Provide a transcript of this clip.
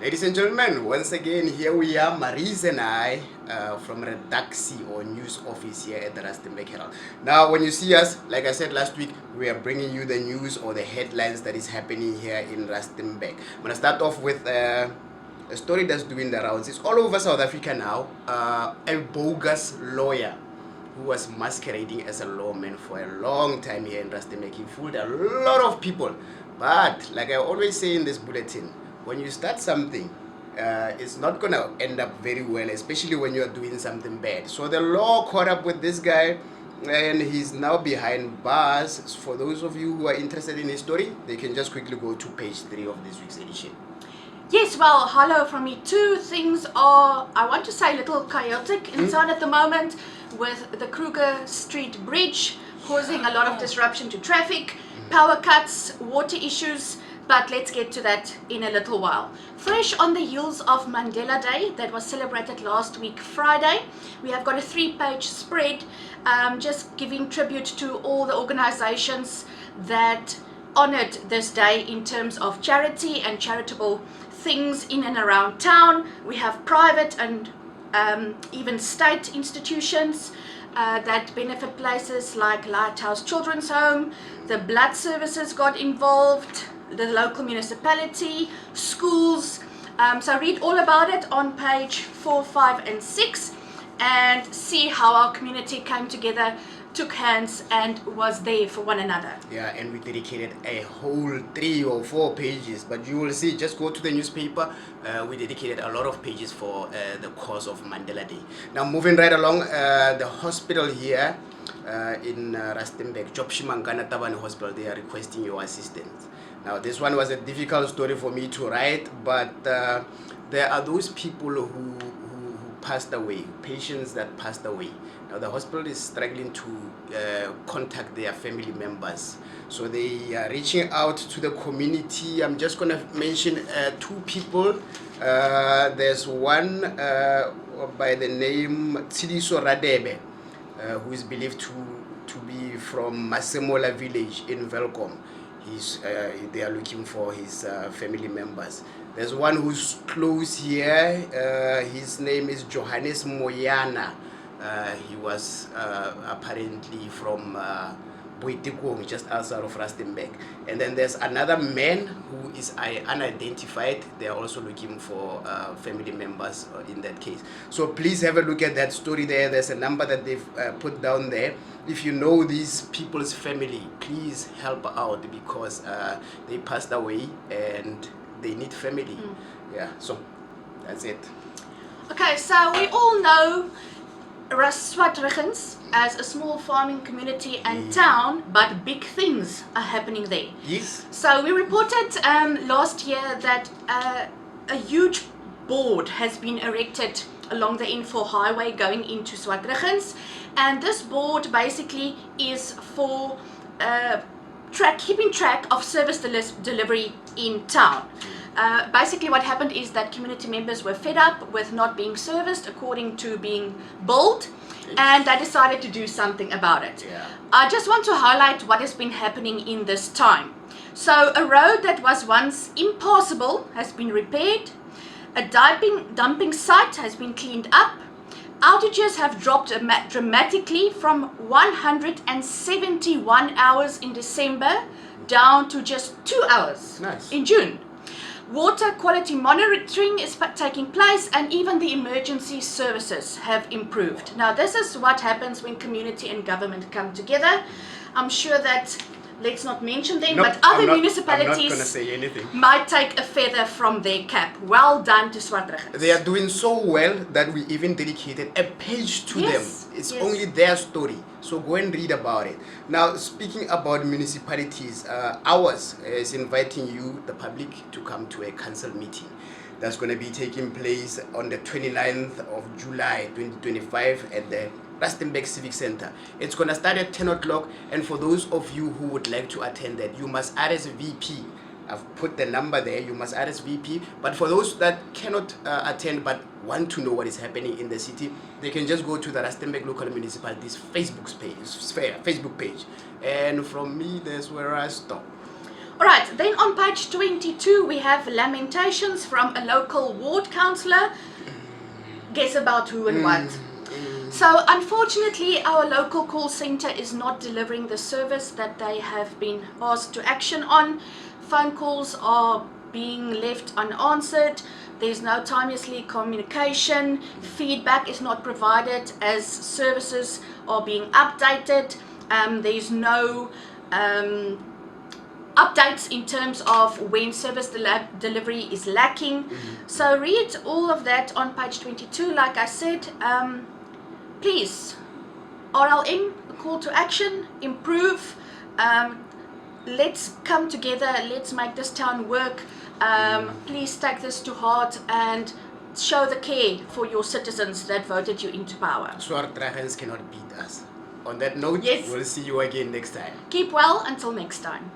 Ladies and gentlemen, once again, here we are, Marise and I, from Redaxi or news office here at the Rustenburg Herald. Now, when you see us, like I said last week, we are bringing you the news or the headlines that is happening here in Rustenburg. I'm going to start off with a story that's doing the rounds. It's all over South Africa now. A bogus lawyer who was masquerading as a lawman for a long time here in Rustenburg. He fooled a lot of people. But, like I always say in this bulletin, when you start something, it's not going to end up very well, especially when you're doing something bad. So the law caught up with this guy, and he's now behind bars. For those of you who are interested in his story, they can just quickly go to page 3 of this week's edition. Yes, well, hello from me. Two things are, I want to say, a little chaotic inside at the moment, with the Kruger Street Bridge causing a lot of disruption to traffic, power cuts, water issues. But let's get to that in a little while. Fresh on the heels of Mandela Day that was celebrated last week Friday, we have got a 3-page spread just giving tribute to all the organizations that honored this day in terms of charity and charitable things in and around town. We have private and even state institutions that benefit places like Lighthouse Children's Home. The blood services got involved, the local municipality, schools. So read all about it on page 4, 5 and 6 and see how our community came together, took hands and was there for one another. Yeah, and we dedicated a whole 3 or 4 pages, but you will see, just go to the newspaper, we dedicated a lot of pages for the cause of Mandela Day. Now moving right along, the hospital here in Rustenburg, Jopshimangana Tabane Hospital, they are requesting your assistance. Now this one was a difficult story for me to write, but there are those people who passed away, patients that passed away. Now the hospital is struggling to contact their family members, so they are reaching out to the community. I'm just going to mention 2 people. There's one by the name Tsiliso Radebe, who is believed to be from Masemola village in Velkom. They are looking for his family members. There's one who's close here. His name is Johannes Moyana. He was apparently from Boitekong, just outside of Rustenburg. And then there's another man who is unidentified. They are also looking for family members in that case. So please have a look at that story there. There's a number that they've put down there. If you know these people's family, please help out, because they passed away and they need family. Yeah, so that's it. Okay, so we all know Swartruggens as a small farming community and town, but big things are happening there. Yes. So we reported last year that a huge board has been erected along the N4 highway going into Swartruggens, and this board basically is for keeping track of service delivery in town. Basically what happened is that community members were fed up with not being serviced according to being billed, and they decided to do something about it. Yeah. I just want to highlight what has been happening in this time. So a road that was once impassable has been repaired, a dumping site has been cleaned up, outages have dropped dramatically from 171 hours in December down to just 2 hours in June. Water quality monitoring is taking place, and even the emergency services have improved. Now this is what happens when community and government come together. I'm sure that, let's not mention them, but other municipalities might take a feather from their cap. Well done to Swartruggens. They are doing so well that we even dedicated a page to them. It's only their story, so go and read about it. Now, speaking about municipalities, ours is inviting you, the public, to come to a council meeting that's going to be taking place on the 29th of July 2025 at the Rustenburg Civic Center. It's going to start at 10 o'clock, and for those of you who would like to attend that, you must RSVP. I've put the number there. You must RSVP. But for those that cannot attend but want to know what is happening in the city, they can just go to the Rustenburg Local Municipality's Facebook page. And from me, that's where I stop. Right, then on page 22 we have lamentations from a local ward councillor. Guess about who and what. So unfortunately our local call centre is not delivering the service that they have been asked to action on. Phone calls are being left unanswered. There's no timely communication. Feedback is not provided as services are being updated. There's no updates in terms of when service delivery is lacking. So read all of that on page 22. Like I said, please, RLM, call to action, improve. Let's come together, let's make this town work. Please take this to heart and show the care for your citizens that voted you into power. Swart dragons cannot beat us. On that note, Yes. we'll see you again next time. Keep well until next time.